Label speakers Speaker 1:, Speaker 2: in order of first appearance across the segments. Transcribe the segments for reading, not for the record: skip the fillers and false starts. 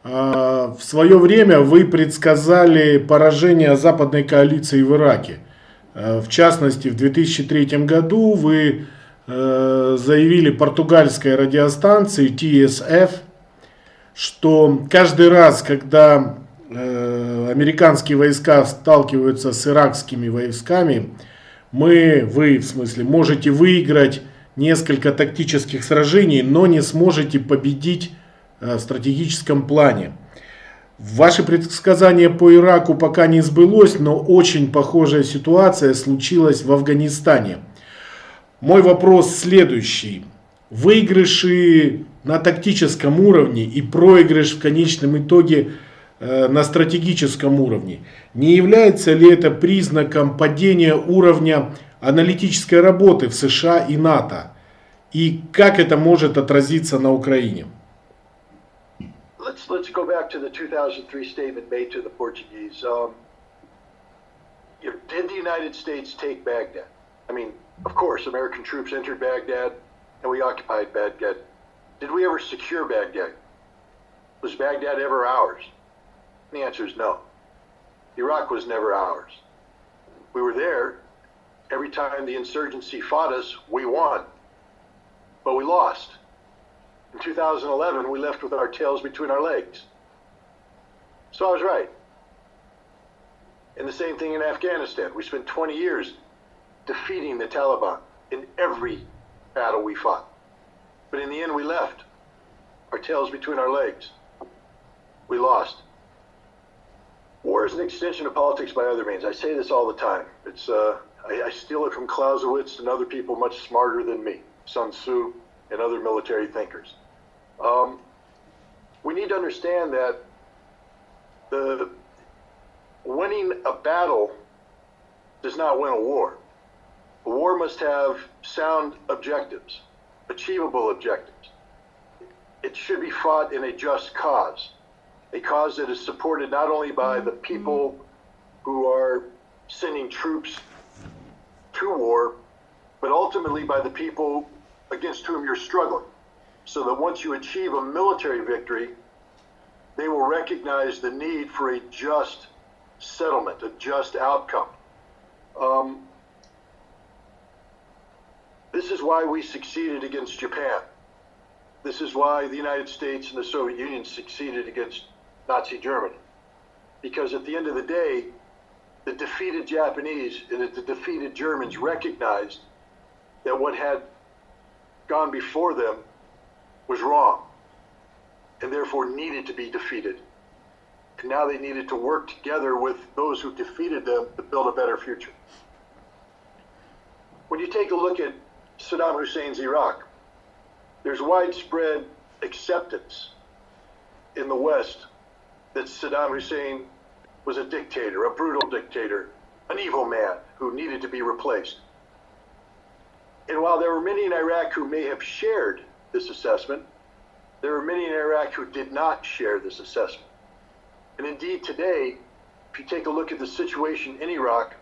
Speaker 1: В свое время вы предсказали поражение западной коалиции в Ираке. В частности, в 2003 году вы заявили португальской радиостанции TSF, что каждый раз, когда американские войска сталкиваются с иракскими войсками, вы в смысле, можете выиграть несколько тактических сражений, но не сможете победить в стратегическом плане. Ваше предсказание по Ираку пока не сбылось, но очень похожая ситуация случилась в Афганистане. Мой вопрос следующий. Выигрыши на тактическом уровне и проигрыш в конечном итоге на стратегическом уровне. Не является ли это признаком падения уровня аналитической работы в США и НАТО? И как это может отразиться на Украине?
Speaker 2: Let's go back to the 2003 statement made to the Portuguese. Did the United States take Baghdad? I mean, of course, American troops entered Baghdad and we occupied Baghdad. Did we ever secure Baghdad? Was Baghdad ever ours? And the answer is no. Iraq was never ours. We were there. Every time the insurgency fought us, we won. But we lost. In 2011, we left with our tails between our legs. So I was right. And the same thing in Afghanistan. We spent 20 years defeating the Taliban in every battle we fought. But in the end, we left our tails between our legs. We lost. War is an extension of politics by other means. I say this all the time. I steal it from Clausewitz and other people much smarter than me, Sun Tzu and other military thinkers. We need to understand that winning a battle does not win a war. A war must have sound objectives, achievable objectives. It should be fought in a just cause, a cause that is supported not only by the people who are sending troops to war, but ultimately by the people against whom you're struggling. So that once you achieve a military victory, they will recognize the need for a just settlement, a just outcome. This is why we succeeded against Japan. This is why the United States and the Soviet Union succeeded against Nazi Germany. Because at the end of the day, the defeated Japanese and the defeated Germans recognized that what had gone before them was wrong and therefore needed to be defeated. And now they needed to work together with those who defeated them to build a better future. When you take a look at Saddam Hussein's Iraq, there's widespread acceptance in the West that Saddam Hussein was a dictator, a brutal dictator, an evil man who needed to be replaced. And while there were many in Iraq who may have shared this assessment, there were many in Iraq who did not share this assessment. And indeed today, if you take a look at the situation in Iraq,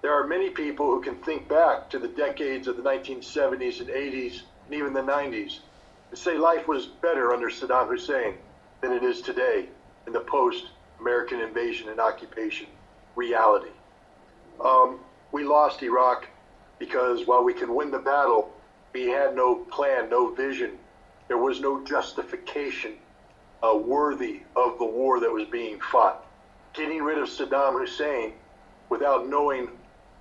Speaker 2: there are many people who can think back to the decades of the 1970s and 80s and even the 90s and say life was better under Saddam Hussein than it is today in the post-American invasion and occupation reality. We lost Iraq because while we can win the battle, we had no plan, no vision. There was no justification worthy of the war that was being fought. Getting rid of Saddam Hussein without knowing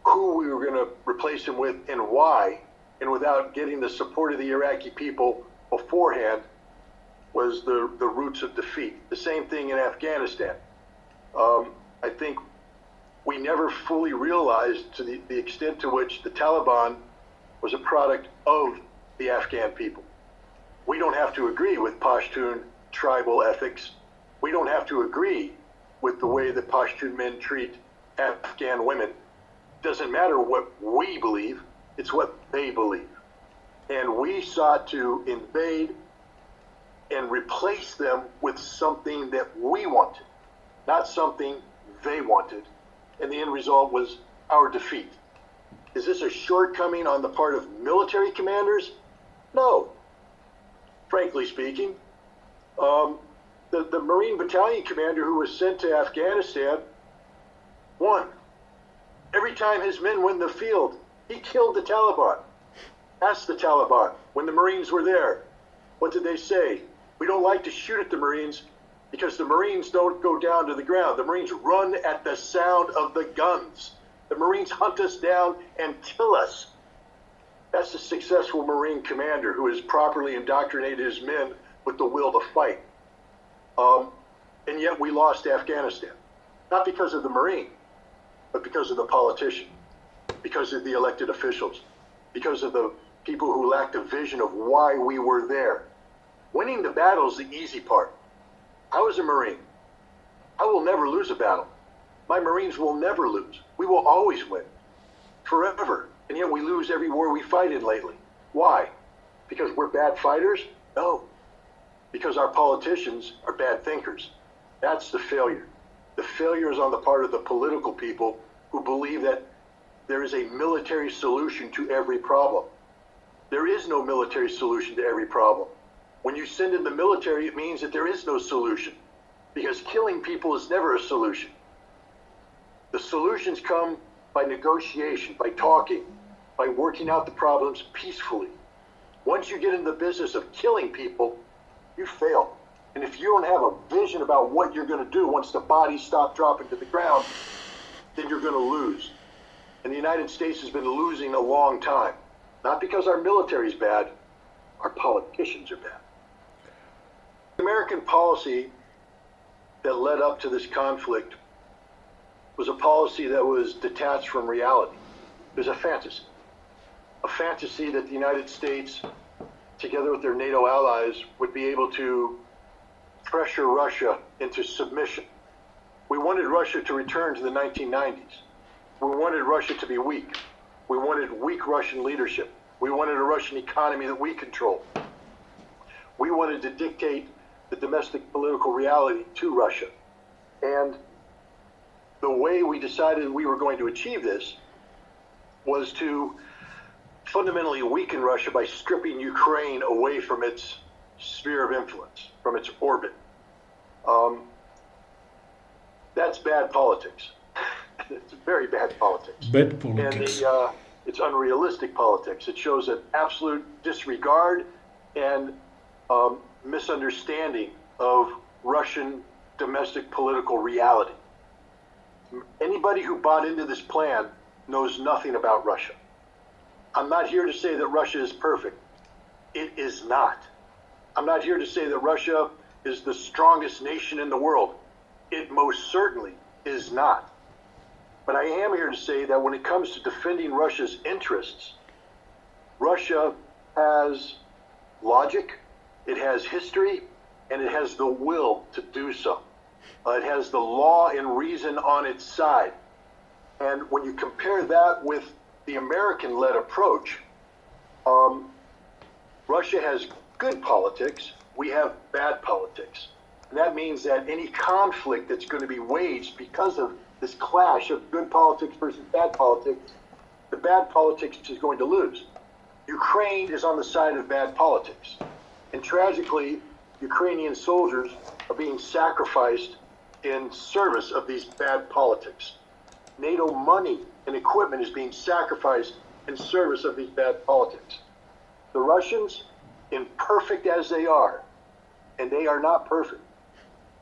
Speaker 2: who we were going to replace him with and why, and without getting the support of the Iraqi people beforehand, was the roots of defeat. The same thing in Afghanistan. I think we never fully realized to the extent to which the Taliban was a product of the Afghan people. We don't have to agree with Pashtun tribal ethics. We don't have to agree with the way that Pashtun men treat Afghan women. Doesn't matter what we believe, it's what they believe. And we sought to invade and replace them with something that we wanted, not something they wanted. And the end result was our defeat. Is this a shortcoming on the part of military commanders? No. Frankly speaking, the Marine battalion commander who was sent to Afghanistan won. Every time his men went in the field, he killed the Taliban. Ask the Taliban, when the Marines were there, what did they say? We don't like to shoot at the Marines because the Marines don't go down to the ground. The Marines run at the sound of the guns. The Marines hunt us down and kill us. That's a successful Marine commander who has properly indoctrinated his men with the will to fight. And yet we lost Afghanistan. Not because of the Marine, but because of the politician, because of the elected officials, because of the people who lacked a vision of why we were there. Winning the battle is the easy part. I was a Marine. I will never lose a battle. My Marines will never lose. We will always win. Forever. And yet we lose every war we fight in lately. Why? Because we're bad fighters? No. Because our politicians are bad thinkers. That's the failure. The failure is on the part of the political people who believe that there is a military solution to every problem. There is no military solution to every problem. When you send in the military, it means that there is no solution, because killing people is never a solution. The solutions come by negotiation, by talking, by working out the problems peacefully. Once you get in the business of killing people, you fail. And if you don't have a vision about what you're going to do once the bodies stop dropping to the ground, then you're going to lose. And the United States has been losing a long time. Not because our military is bad, our politicians are bad. The American policy that led up to this conflict was a policy that was detached from reality. It was a fantasy that the United States, together with their NATO allies, would be able to pressure Russia into submission. We wanted Russia to return to the 1990s. We wanted Russia to be weak. We wanted weak Russian leadership. We wanted a Russian economy that we controlled. We wanted to dictate the domestic political reality to Russia. And the way we decided we were going to achieve this was to fundamentally weaken Russia by stripping Ukraine away from its sphere of influence, from its orbit. That's bad politics. It's very bad politics.
Speaker 1: Bad politics.
Speaker 2: And it's unrealistic politics. It shows an absolute disregard and misunderstanding of Russian domestic political reality. Anybody who bought into this plan knows nothing about Russia. I'm not here to say that Russia is perfect. It is not. I'm not here to say that Russia is the strongest nation in the world. It most certainly is not. But I am here to say that when it comes to defending Russia's interests, Russia has logic, it has history, and it has the will to do so. It has the law and reason on its side. And when you compare that with the American-led approach, Russia has good politics, we have bad politics. And that means that any conflict that's going to be waged because of this clash of good politics versus bad politics, the bad politics is going to lose. Ukraine is on the side of bad politics. And tragically, Ukrainian soldiers are being sacrificed in service of these bad politics. NATO money and equipment is being sacrificed in service of these bad politics. The Russians, imperfect as they are, and they are not perfect,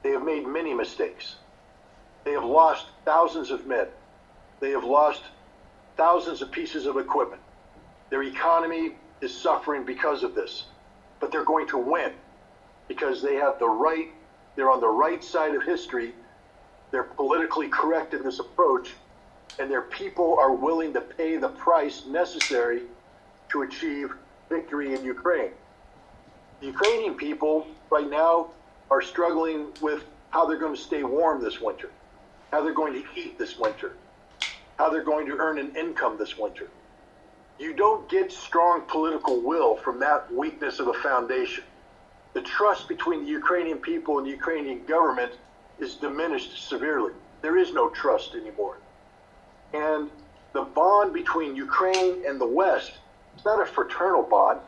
Speaker 2: they have made many mistakes. They have lost thousands of men. They have lost thousands of pieces of equipment. Their economy is suffering because of this. But they're going to win because they have the right, they're on the right side of history. They're politically correct in this approach, and their people are willing to pay the price necessary to achieve victory in Ukraine. The Ukrainian people right now are struggling with how they're going to stay warm this winter, how they're going to eat this winter, how they're going to earn an income this winter. You don't get strong political will from that weakness of a foundation. The trust between the Ukrainian people and the Ukrainian government is diminished severely. There is no trust anymore. And the bond between Ukraine and the West is not a fraternal bond.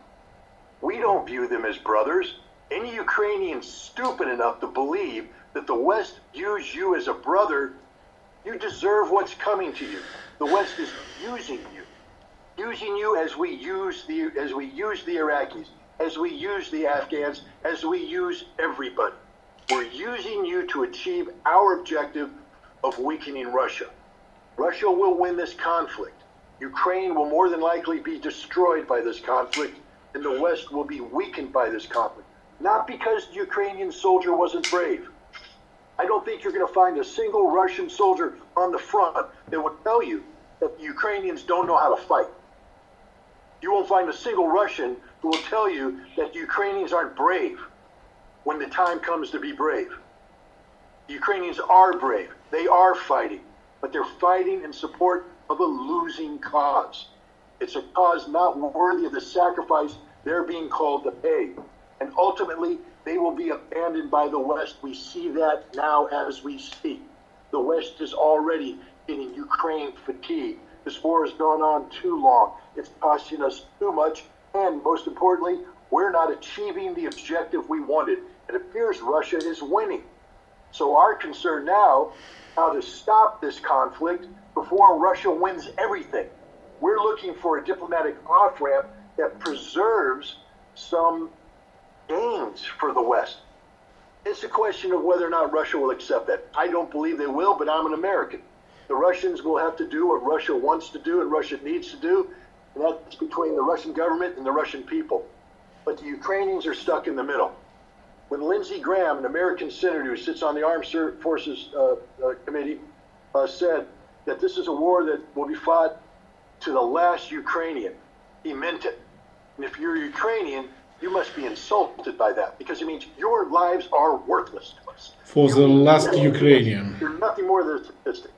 Speaker 2: We don't view them as brothers. Any Ukrainian stupid enough to believe that the West views you as a brother, you deserve what's coming to you. The West is using you as we use the Iraqis, as we use the Afghans, as we use everybody. We're using you to achieve our objective of weakening Russia. Russia will win this conflict. Ukraine will more than likely be destroyed by this conflict, and the West will be weakened by this conflict. Not because the Ukrainian soldier wasn't brave. I don't think you're going to find a single Russian soldier on the front that would tell you that the Ukrainians don't know how to fight. You won't find a single Russian who will tell you that the Ukrainians aren't brave when the time comes to be brave. The Ukrainians are brave. They are fighting, but they're fighting in support of a losing cause. It's a cause not worthy of the sacrifice they're being called to pay. And ultimately, they will be abandoned by the West. We see that now as we speak. The West is already getting Ukraine fatigued. This war has gone on too long. It's costing us too much. And most importantly, we're not achieving the objective we wanted. It appears Russia is winning. So our concern now, how to stop this conflict before Russia wins everything. We're looking for a diplomatic off-ramp that preserves some gains for the West. It's a question of whether or not Russia will accept that. I don't believe they will, but I'm an American. The Russians will have to do what Russia wants to do and Russia needs to do, and that's between the Russian government and the Russian people. But the Ukrainians are stuck in the middle. When Lindsey Graham, an American senator who sits on the Armed Forces Committee, said that this is a war that will be fought to the last Ukrainian, he meant it. And if you're Ukrainian, you must be insulted by that, because it means your lives are worthless to us.
Speaker 1: For the last Ukrainian.
Speaker 2: You're nothing more than a statistic.